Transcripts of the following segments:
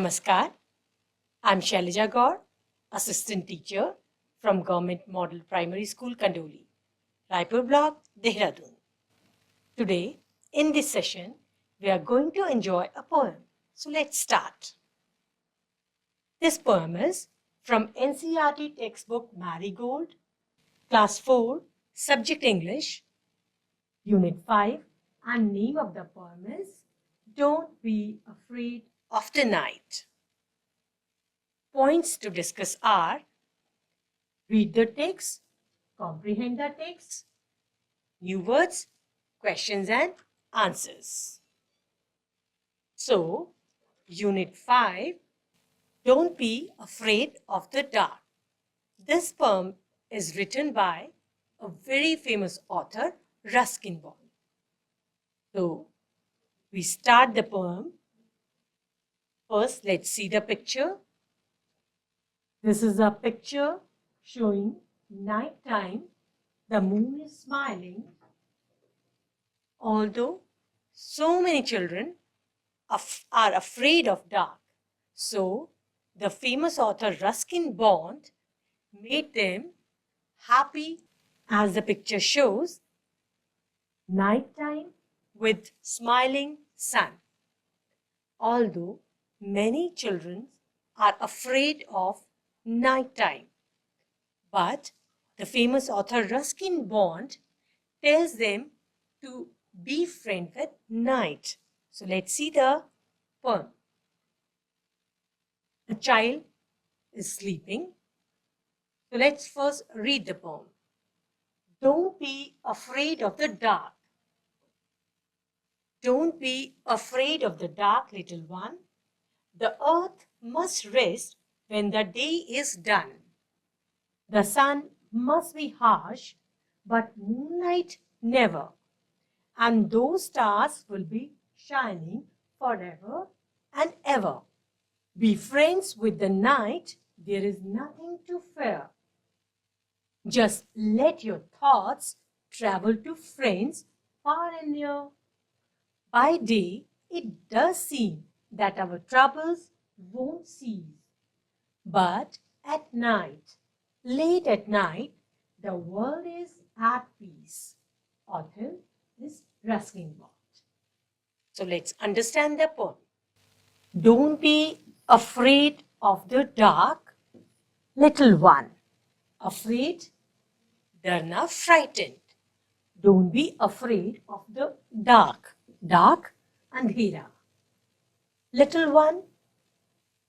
Namaskar, I'm Shailaja Gaur, Assistant Teacher from Government Model Primary School, Kandoli, Raipur Block, Dehradun. Today, in this session, we are going to enjoy a poem. So let's start. This poem is from NCERT textbook Marigold, Class 4, Subject English, Unit 5, and name of the poem is Don't Be Afraid of the Night. Points to discuss are: read the text, comprehend the text, new words, questions and answers. So, Unit 5, Don't Be Afraid of the Dark. This poem is written by a very famous author, Ruskin Bond. So, we start the poem. First, let's see the picture. This is a picture showing night time. The moon is smiling. Although so many children are afraid of dark, so the famous author Ruskin Bond made them happy, as the picture shows, nighttime with smiling sun. Although many children are afraid of nighttime, but the famous author Ruskin Bond tells them to be friend with night. So let's see the poem. A child is sleeping. So let's first read the poem. Don't be afraid of the dark. Don't be afraid of the dark, little one. The earth must rest when the day is done. The sun must be harsh, but moonlight never. And those stars will be shining forever and ever. Be friends with the night. There is nothing to fear. Just let your thoughts travel to friends far and near. By day, it does seem that our troubles won't cease. But at night, late at night, the world is at peace. Author is Ruskin Bond. So let's understand the poem. Don't be afraid of the dark, little one. Afraid, डरना, frightened. Don't be afraid of the dark. Dark, अंधेरा. Little one,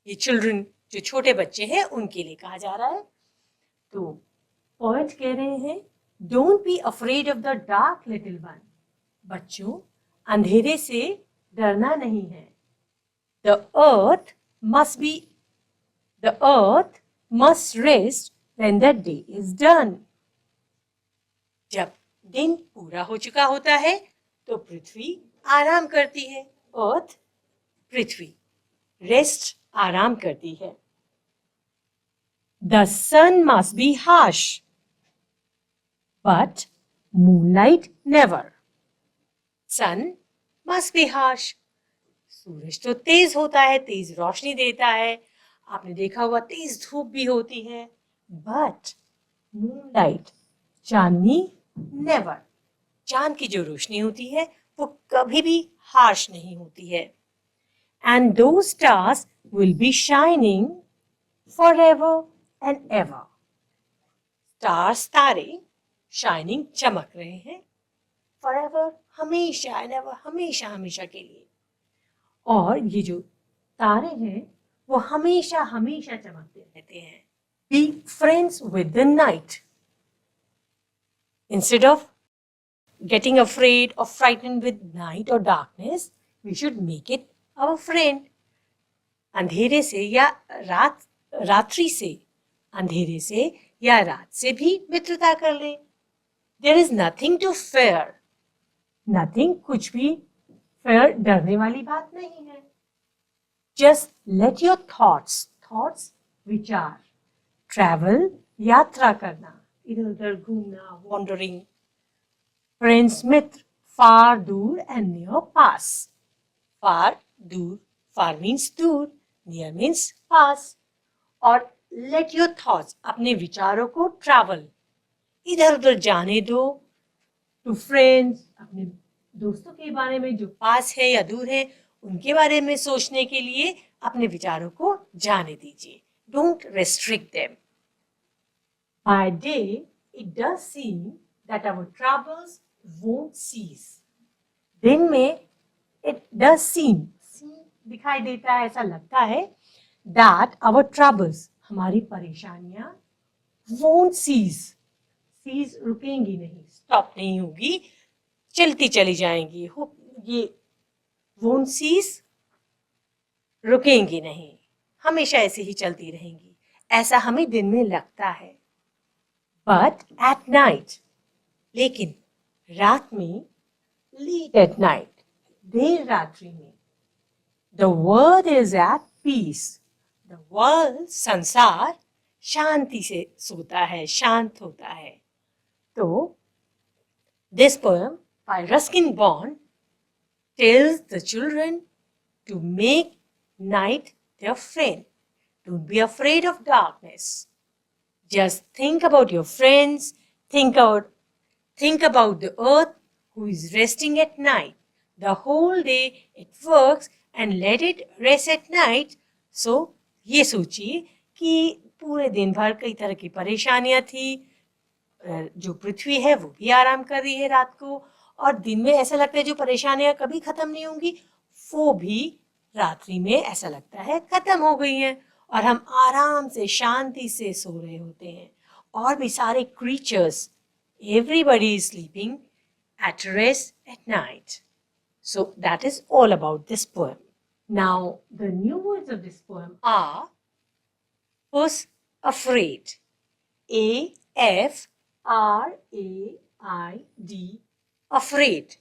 ये children जो छोटे बच्चे हैं उनके लिए कहा जा रहा है. तो poet कह रहे हैं, don't be afraid of the dark, little one. बच्चों, अंधेरे से डरना नहीं है. The earth must rest when the day is done. जब दिन पूरा हो चुका होता है तो पृथ्वी आराम करती है. अर्थ, पृथ्वी, रेस्ट, आराम करती है. The sun must be harsh, but moonlight never. Sun must be harsh. सूरज तो तेज होता है, तेज रोशनी देता है. आपने देखा होगा तेज धूप भी होती है. But moonlight, Chandni, never. चांद की जो रोशनी होती है वो कभी भी हार्श नहीं होती है. And those stars will be shining forever and ever. Stars, तारे, shining, चमक रहे हैं. Forever, हमेशा, and ever, हमेशा हमेशा के लिए. और ये जो तारे हैं वो हमेशा हमेशा चमकते रहते हैं. Be friends with the night. Instead of getting afraid or frightened with night or darkness, we should make it our friend. अंधेरे से या रात्रि से, अंधेरे से या रात से भी मित्रता कर लें. There is nothing to fear. Nothing, कुछ भी. Fear, डरने वाली बात नहीं है. Just let your thoughts, विचार, travel, यात्रा करना, इधर उधर घूमना, wandering. Friends, मित्र, far, दूर, and near, pass. Far, दूर, far means दूर, Near means pass. और let your thoughts, अपने विचारों को travel, इधर उधर जाने दो. To friends, अपने दोस्तों के बारे में जो पास है या दूर है, उनके बारे में सोचने के लिए अपने विचारों को जाने दीजिए. Don't restrict them. By day, it does seem that our troubles won't cease. दिन में it does seem दिखाई देता है, ऐसा लगता है that our troubles, हमारी परेशानियां won't cease. Cease रुकेंगी नहीं, stop नहीं होगी, चलती चली जाएंगी. ये won't cease रुकेंगी नहीं, हमेशा ऐसे ही चलती रहेंगी, ऐसा हमें दिन में लगता है. But at night, लेकिन रात में, late at night, देर रात्रि में, the world is at peace. The world, संसार, शांति से सोता है, शांत होता है. तो this poem by Ruskin Bond tells the children to make night their friend. Don't be afraid of darkness. Just think about your friends, think about the earth who is resting at night. The whole day it works and let it rest at night. So, ये सोचिए कि पूरे दिन भर कई तरह की परेशानियां थी, जो पृथ्वी है वो भी आराम कर रही है रात को, और दिन में ऐसा लगता है जो परेशानियां कभी खत्म नहीं होंगी, वो भी रात्रि में ऐसा लगता है खत्म हो गई हैं, और हम आराम से शांति से सो रहे होते हैं. और भी सारे creatures, everybody is sleeping at rest at night. So that is all about this poem. Now the new words of this poem are first, afraid. A-F-R-A-I-D, afraid.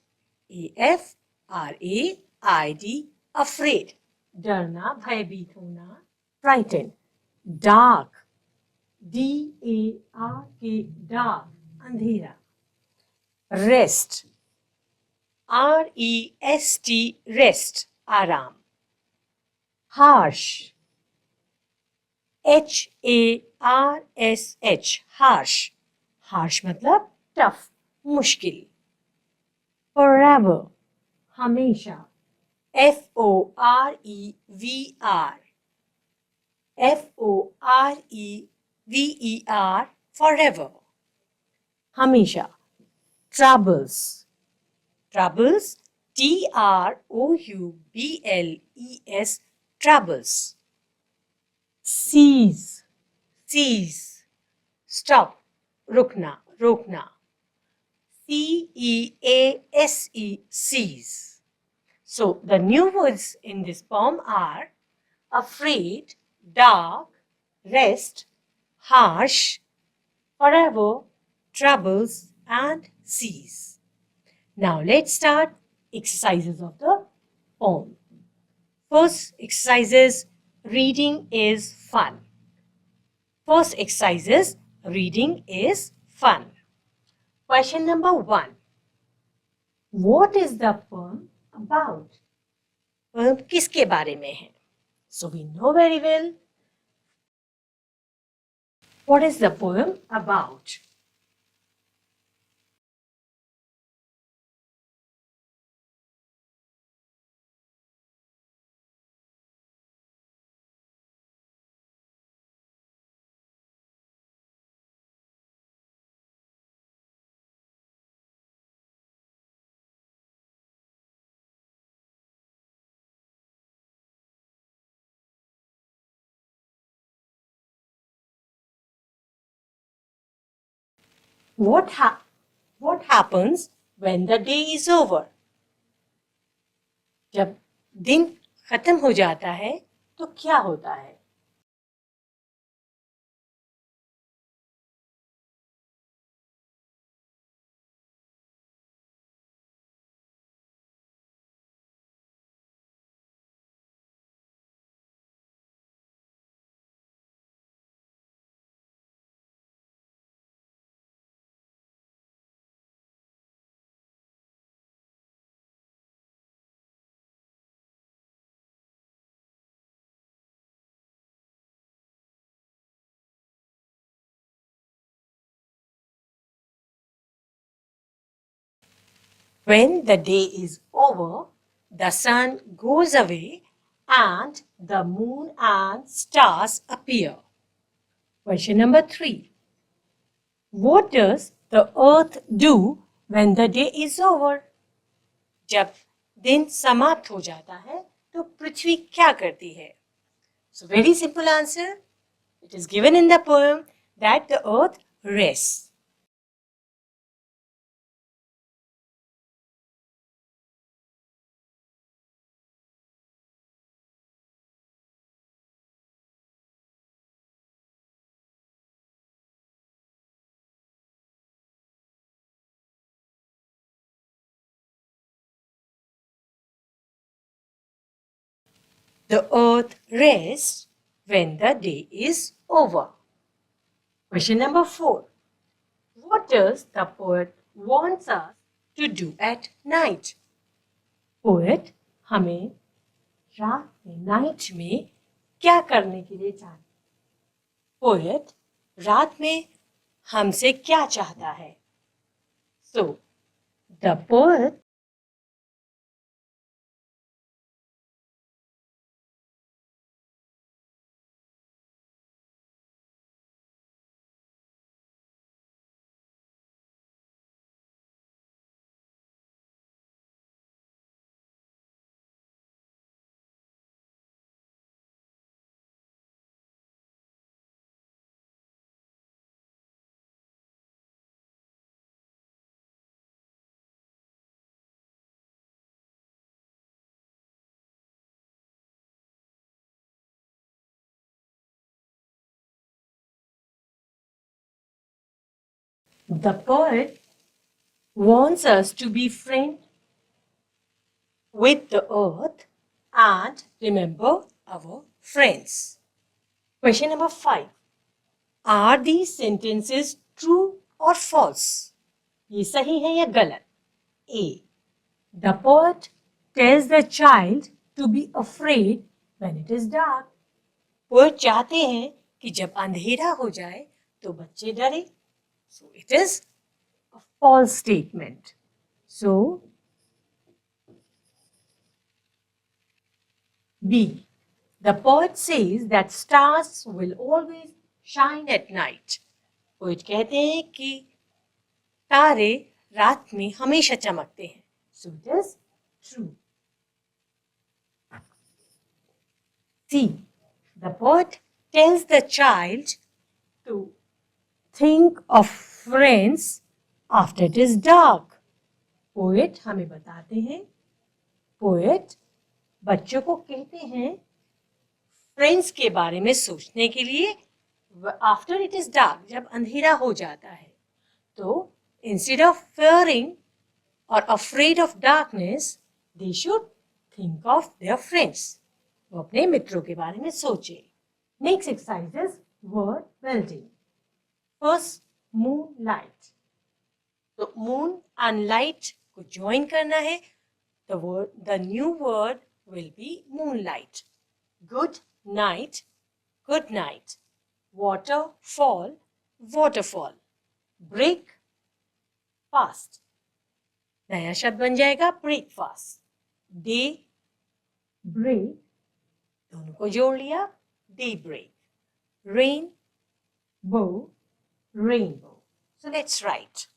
A-F-R-A-I-D, afraid. डरना, भयभीत होना. Frightened. Dark. D-A-R-K, dark, अंधेरा. Rest. R-E-S-T, rest, आराम. Harsh. H-A-R-S-H, harsh. Harsh मतलब tough, मुश्किल. Forever, हमेशा. F-O-R-E-V-R. F-O-R-E-V-E-R, forever. हमेशा. Troubles. Troubles, T-R-O-U-B-L-E-S, troubles. Cease. Cease. Stop. रुकना, रोकना. C-E-A-S-E, cease. So the new words in this poem are afraid, dark, rest, harsh, forever, troubles, and cease. Now let's start exercises of the poem. First exercise is reading is fun. First exercise is reading is fun. Question number 1. What is the poem about? Poem किसके बारे में है? So we know very well. What is the poem about? What happens when the day is over? जब दिन खत्म हो जाता है तो क्या होता है? When the day is over, the sun goes away and the moon and stars appear. Question number 3. What does the earth do when the day is over? जब दिन समाप्त हो जाता है तो पृथ्वी क्या करती है? So very simple answer. It is given in the poem that the earth rests. The earth rests when the day is over. Question number 4. What does the poet wants us to do at night? Poet हमें रात में night में क्या करने के लिए चाहता है? पोएट रात में हमसे क्या चाहता है? So the poet wants us to be friends with the earth and remember our friends. Question number 5. Are these sentences true or false? ये सही है या गलत? A. The poet tells the child to be afraid when it is dark. Poet चाहते हैं कि जब अंधेरा हो जाए तो बच्चे डरे. So it is a false statement. So B. The poet says that stars will always shine at night. Poet कहते हैं कि तारे रात में हमेशा चमकते हैं. So it is true. C. The poet tells the child to think of friends after it is dark. Poet हमें बताते हैं, पोएट बच्चों को कहते हैं फ्रेंड्स के बारे में सोचने के लिए आफ्टर इट इज डार्क, जब अंधेरा हो जाता है. तो इंस्टेड ऑफ फियरिंग और afraid of darkness they should think of their friends. वो अपने मित्रों के बारे में सोचे. Next exercise is word building. First moon light. तो मून एंड लाइट को ज्वाइन करना है. The new word will be moonlight. Good night, good night. Waterfall, waterfall. Break, fast. नया शब्द बन जाएगा breakfast. Day, break. दोनों को जोड़ लिया, daybreak. Rain, bow, rainbow. So let's write.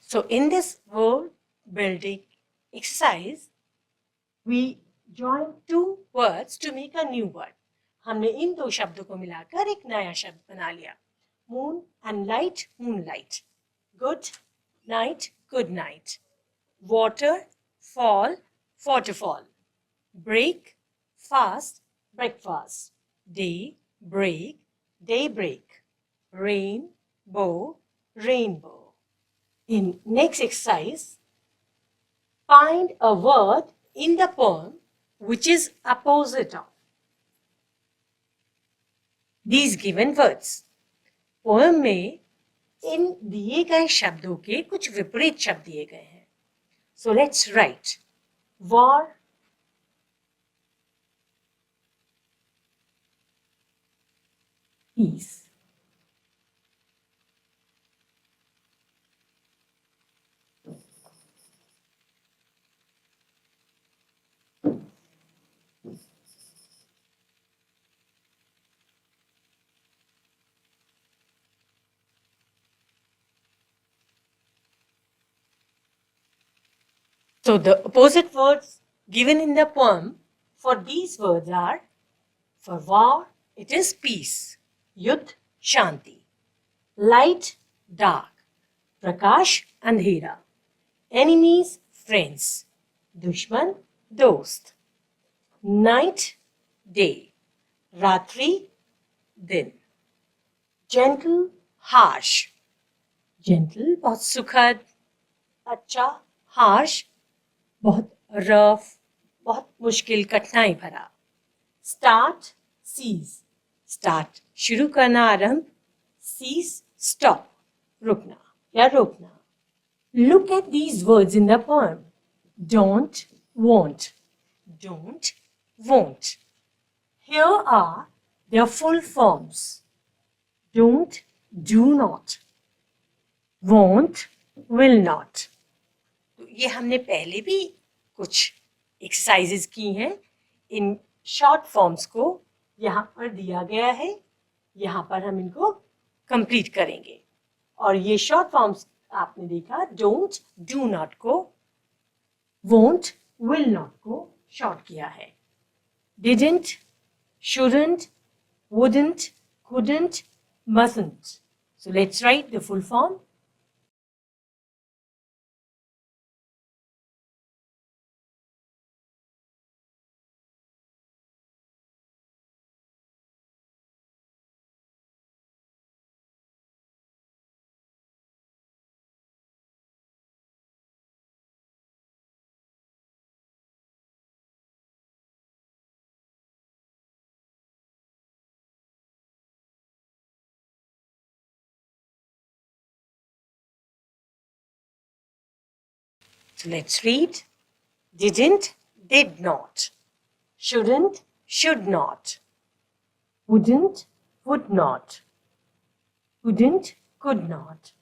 So in this word building exercise, we join two words to make a new word. हमने इन दो शब्दों को मिलाकर एक नया शब्द बना लिया. Moon and light, moonlight. Good night, good night. Water, fall, waterfall. Break, fast, breakfast, day, break, daybreak, rain, bow, rainbow. In next exercise, find a word in the poem which is opposite of these given words. Poem में इन दिए गए शब्दों के कुछ विपरीत शब्द दिए गए हैं. So let's write war, peace. So the opposite words given in the poem for these words are, for war, it is peace, युद्ध, शांति. Light, dark, प्रकाश, अंधेरा. Enemies, friends, दुश्मन, दोस्त. Night, day, रात्रि, दिन. Gentle, harsh, gentle, बहुत सुखद, अच्छा, harsh, बहुत रफ, बहुत मुश्किल, कठिनाई भरा. Start, cease, start, शुरू करना, आरंभ. Cease, stop, रुकना या रोकना. Look at these words in the poem. Don't, won't, don't, won't. Here are their full forms. Don't, do not. Won't, will not. तो ये हमने पहले भी कुछ एक्सरसाइजेस की हैं. इन शॉर्ट फॉर्म्स को यहाँ पर दिया गया है, यहाँ पर हम इनको कंप्लीट करेंगे. और ये शॉर्ट फॉर्म्स आपने देखा, डोंट, डू नॉट को वोंट, विल नॉट को शॉर्ट किया है. Didn't, shouldn't, wouldn't, couldn't, mustn't. So let's write the full form. So let's read. Didn't, did not. Shouldn't, should not. Wouldn't, would not. Couldn't, could not.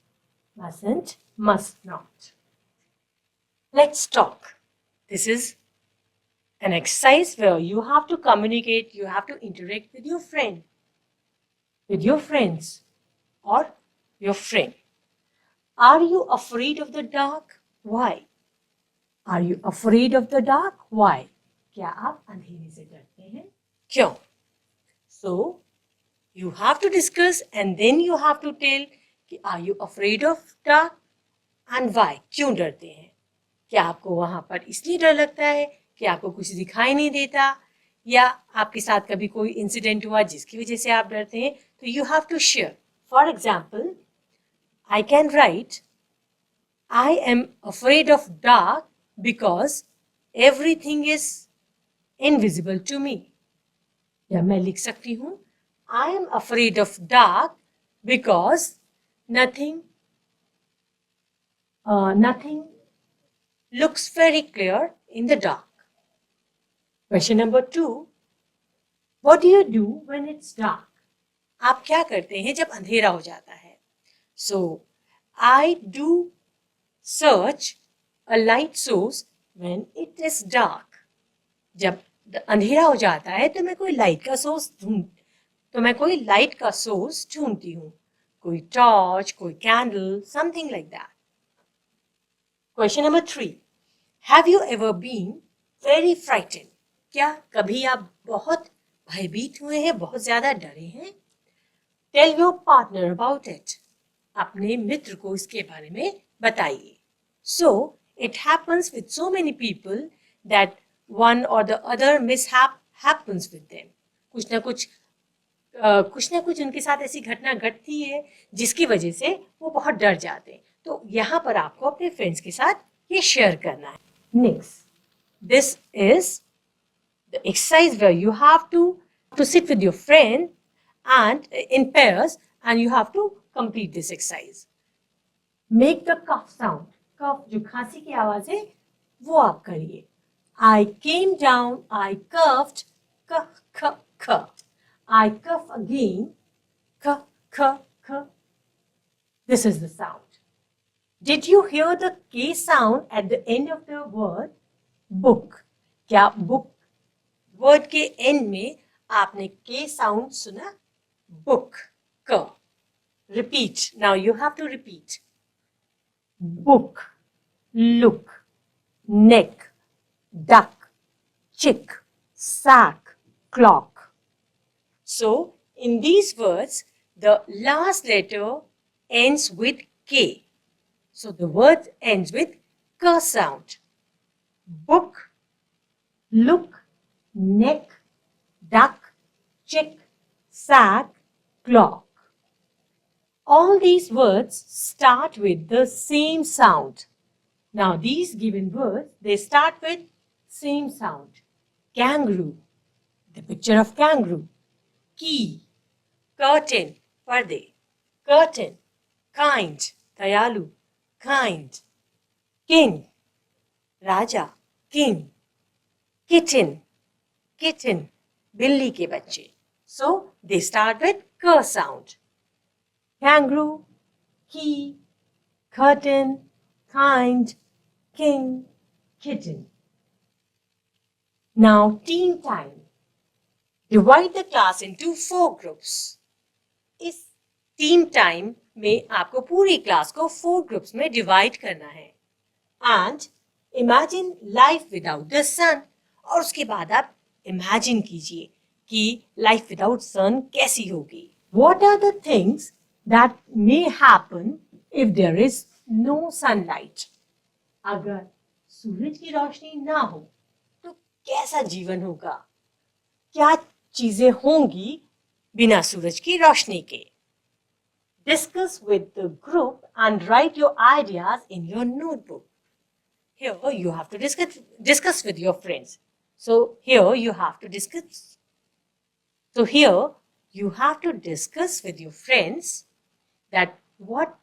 Mustn't, must not. Let's talk. This is an exercise where you have to communicate, you have to interact with your friend, with your friends, or your friend. Are you afraid of the dark? Why? Are you afraid of the dark? Why? क्या आप अंधेरे से डरते हैं? क्यों? So, you have to discuss and then you have to tell कि are you afraid of dark and why? क्यों डरते हैं? क्या आपको वहाँ पर इसलिए डर लगता है कि आपको कुछ दिखाई नहीं देता, या आपके साथ कभी कोई इंसिडेंट हुआ जिसकी वजह से आप डरते हैं? तो you have to share. For example, I can write, I am afraid of dark because everything is invisible to me. या मैं लिख सकती हूँ, I am afraid of dark because nothing looks very clear in the dark. Question number 2. What do you do when it's dark? आप क्या करते हैं जब अंधेरा हो जाता है? So, I do search a light source when it is dark. जब अंधेरा हो जाता है तो मैं कोई लाइट का सोर्स ढूंढती हूँ. कोई टॉर्च, कोई candle, something like that. Question number 3. Have you ever been very frightened? क्या कभी आप बहुत भयभीत हुए हैं, बहुत ज्यादा डरे हैं? Tell your partner about it. अपने मित्र को इसके बारे में बताइए. So, it happens with so many people that one or the other mishap happens with them. कुछ ना कुछ उनके साथ ऐसी घटना घटती है जिसकी वजह से वो बहुत डर जाते हैं। तो यहाँ पर आपको अपने फ्रेंड्स के साथ ये शेयर करना है। Next, this is the exercise where you have to sit with your friend and in pairs, and you have to complete this exercise. Make the cough sound. Cough जो खांसी की आवाज है वो आप करिए। I came down, I coughed, cough, cough, cough. I cough again, cough, cough, cough. This is the sound. Did you hear the K sound at the end of the word book? क्या book word के end में आपने K sound सुना? Book. K. Repeat. Now you have to repeat. Book, look, neck, duck, chick, sack, clock. So, in these words, the last letter ends with K. So, the word ends with K sound. Book, look, neck, duck, chick, sack, clock. All these words start with the same sound. Now, these given words, they start with same sound. Kangaroo, the picture of kangaroo. Key, curtain, parde. Curtain, kind, dayalu, kind. King, raja, king. Kitten, kitten, billi ke bacche. So, they start with K sound. Kangaroo, key, curtain, kind, king, kitten. Now, team time. Divide the class into 4 groups. इस team time में आपको पूरी class को 4 groups में divide करना है. And imagine life without the sun. और उसके बाद आप imagine कीजिए कि life without sun कैसी होगी. What are the things that may happen if there is no sunlight? अगर सूरज की रोशनी ना हो तो कैसा जीवन होगा? क्या चीजें होंगी बिना सूरज की रोशनी के? Discuss with the group and write your ideas in your notebook. Here you have to discuss with your friends. So here you have to discuss with your friends that what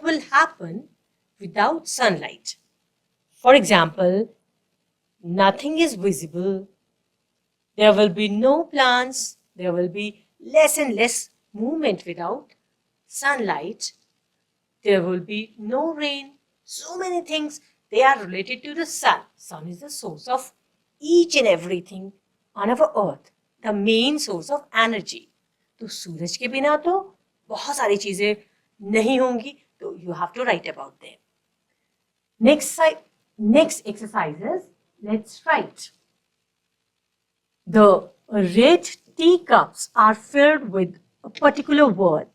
will happen without sunlight. For example, nothing is visible. There will be no plants. There will be less and less movement without sunlight. There will be no rain. So many things, they are related to the sun. Sun is the source of each and everything on our earth. The main source of energy. तो सूरज के बिना तो बहुत सारी चीजें नहीं होंगी. तो you have to write about them. Next exercises, let's write. The red teacups are filled with a particular word.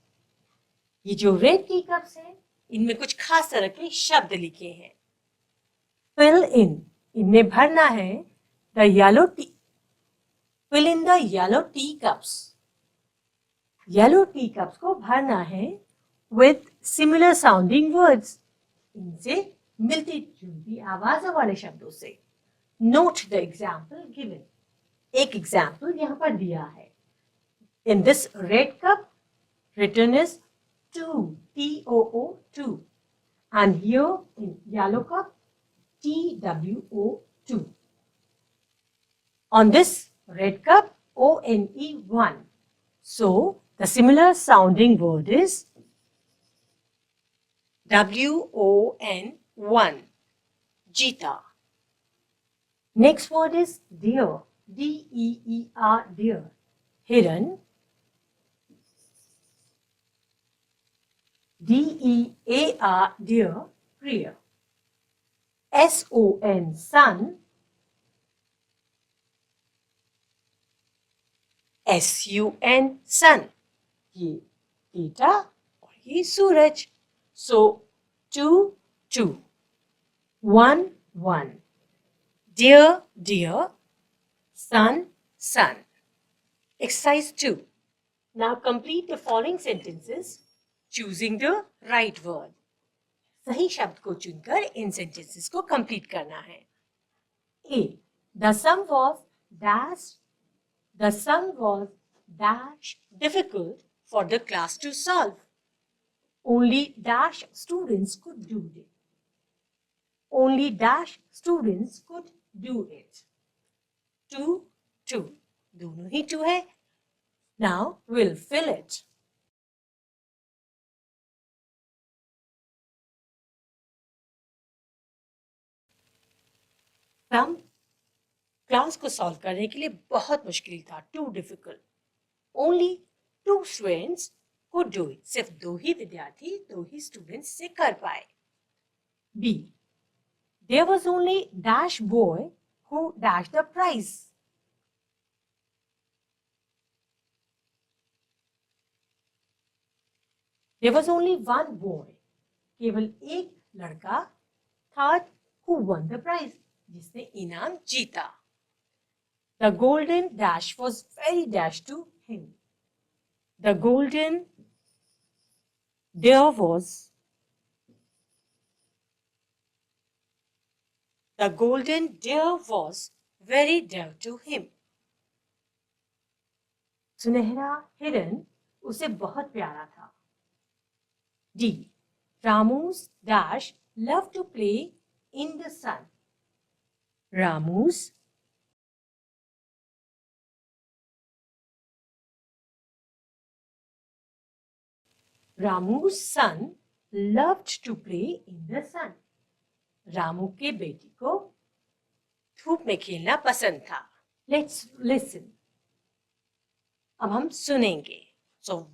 ये जो red teacups हैं, इनमें कुछ खास तरह के शब्द लिखे हैं. Fill in, इनमें भरना है fill in the yellow teacups. Yellow teacups को भरना है with similar sounding words. इनसे मिलती जुलती आवाजों वाले शब्दों से. Note the example given. एक एग्जाम्पल यहाँ पर दिया है. In this red cup, written is 2, T-O-O, 2. And here in yellow cup, T-W-O, 2. On this red cup, O-N-E, 1. So, the similar sounding word is W-O-N, 1. Cheetah. Next word is deer. D-E-E-R, deer. Heron. D-E-A-R, deer. Deer. S-O-N, sun. S-U-N, sun. ये बेटा और ये सूरज. So 2, 2. 1, 1. Deer, deer. Sun, sun. Exercise 2. Now complete the following sentences choosing the right word. सही शब्द को चुनकर इन sentences को complete करना है. A. The sum was dash. The sum was dash difficult for the class to solve. Only dash students could do it. Only dash students could do it. 2, 2. दोनों ही 2 है. Now we'll fill it. Some class को solve करने के लिए बहुत मुश्किल था, too difficult. Only 2 students could do it. सिर्फ 2 ही विद्यार्थी, 2 ही स्टूडेंट्स से कर पाए. B. There was only dash boy who dashed the prize. There was only one boy. केवल एक लड़का था who won the prize. जिसने इनाम जीता. The golden dash was very dash to him. The golden deer was very dear to him. सुनहरा हिरन उसे बहुत प्यारा था. D. Ramu's dash loved to play in the sun. Ramu's son loved to play in the sun. Ramu के बेटी को धूप में खेलना पसंद था. Let's listen. अब हम सुनेंगे. So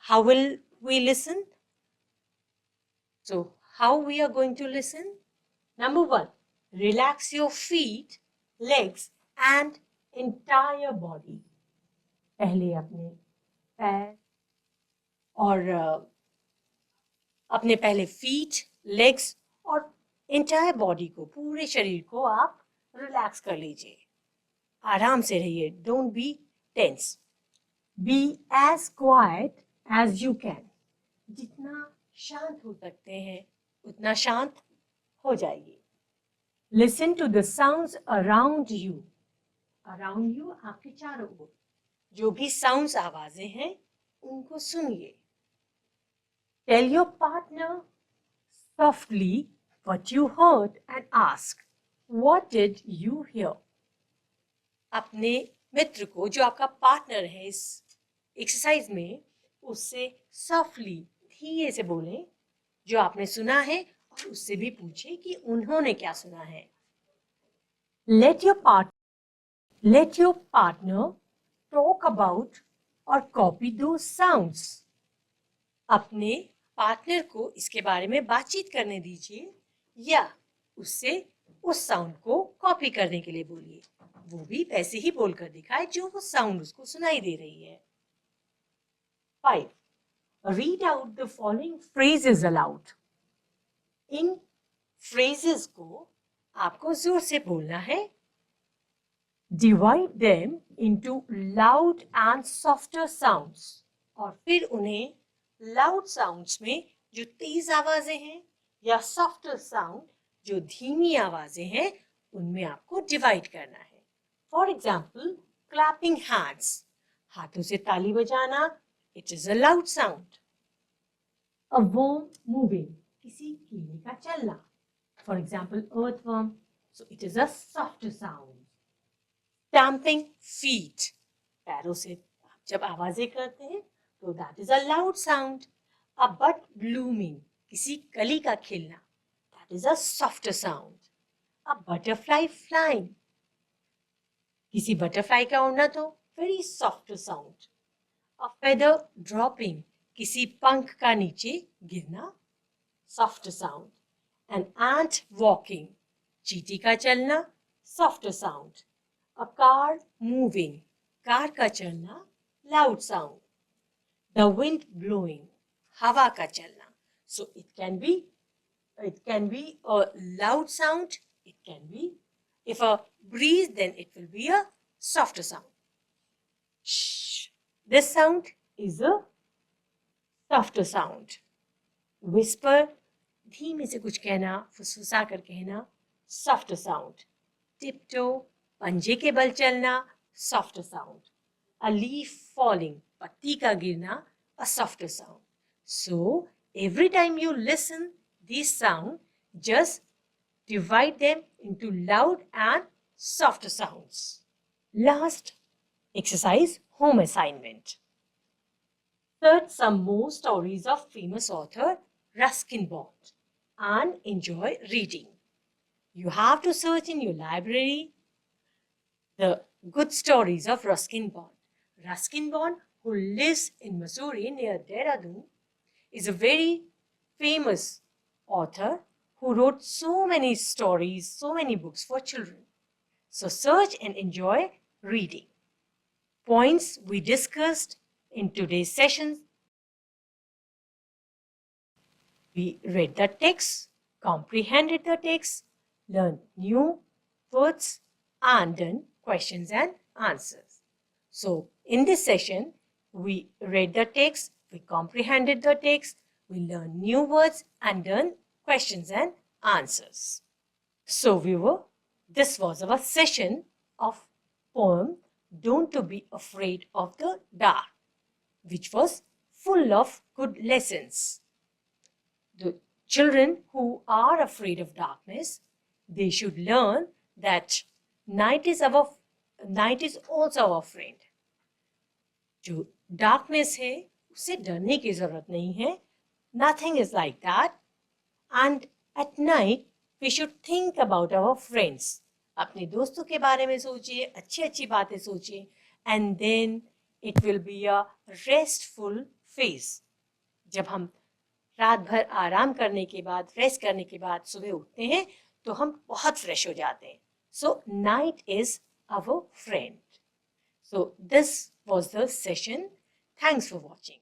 how will we listen? So how we are going to listen? Number 1. Relax your feet, legs and entire body. पहले अपने पैर और अपने पहले feet, legs और entire body को, पूरे शरीर को आप रिलैक्स कर लीजिए. आराम से रहिए. Don't be tense. Be as quiet as you can. जितना शांत हो सकते हैं उतना शांत हो जाइए. Listen to the sounds around you. Around you आपके चारों ओर जो भी sounds आवाजें हैं उनको सुनिए. Tell your partner softly what you heard and ask, what did you hear? अपने मित्र को जो आपका पार्टनर है इस एक्सरसाइज में उससे सॉफ्टली धीरे से बोलें जो आपने सुना है और उससे भी पूछे कि उन्होंने क्या सुना है. Let your partner talk about or copy those sounds. अपने पार्टनर को इसके बारे में बातचीत करने दीजिए या उससे उस साउंड को कॉपी करने के लिए बोलिए. वो भी वैसे ही बोलकर दिखाए जो वो साउंड उसको सुनाई दे रही है. 5. Read out the following phrases aloud. In phrases को आपको जोर से बोलना है. Divide them into loud and softer sounds. और फिर उन्हें loud sounds में जो तेज आवाजें हैं या softer sound जो धीमी आवाजें हैं उनमें आपको डिवाइड करना है. For example, clapping hands. हाथों से ताली बजाना. It is a loud sound. A worm moving. किसी कीड़े का चलना. For example, earthworm. So it is a softer sound. Stamping feet. पैरों से जब आवाजें करते हैं तो that is a loud sound. A bud blooming. किसी कली का खिलना. That is a softer sound. A butterfly flying. किसी बटरफ्लाई का उड़ना तो very softer sound. A feather dropping. किसी पंख का नीचे गिरना. Softer sound. An ant walking. चींटी का चलना. Softer sound. A car moving. Car का चलना. Loud sound. The wind blowing. हवा का चलना. So it can be a loud sound. It can be, if a breeze, then it will be a softer sound. Shh. This sound is a softer sound. Whisper, धीमे से कुछ कहना, फुसफुसा कर कहना, softer sound. Tiptoe, पंजे के बल चलना, softer sound. A leaf falling, पत्ती का गिरना, a softer sound. So, every time you listen these sounds, just divide them into loud and softer sounds. Last exercise, home assignment. Search some more stories of famous author Ruskin Bond and enjoy reading. You have to search in your library the good stories of Ruskin Bond. Ruskin Bond, who lives in Missouri near Dehradun, is a very famous author who wrote so many stories, so many books for children. So search and enjoy reading. Points we discussed in today's session. We read the text, comprehended the text, learned new words, and done questions and answers. So in this session, we read the text, we comprehended the text, we learned new words and done questions and answers. So viewer, this was our session of poem Don't to Be Afraid of the Dark, which was full of good lessons. The children who are afraid of darkness, they should learn that night is also our friend. जो darkness है उससे डरने की जरूरत नहीं है. Nothing is like that. And at night we should think about our friends. अपने दोस्तों के बारे में सोचिए, अच्छी अच्छी बातें सोचिए, and then it will be a restful phase. जब हम रात भर आराम करने के बाद, रेस्ट करने के बाद सुबह उठते हैं तो हम बहुत फ्रेश हो जाते हैं. So night is our friend. So this was the session. Thanks for watching.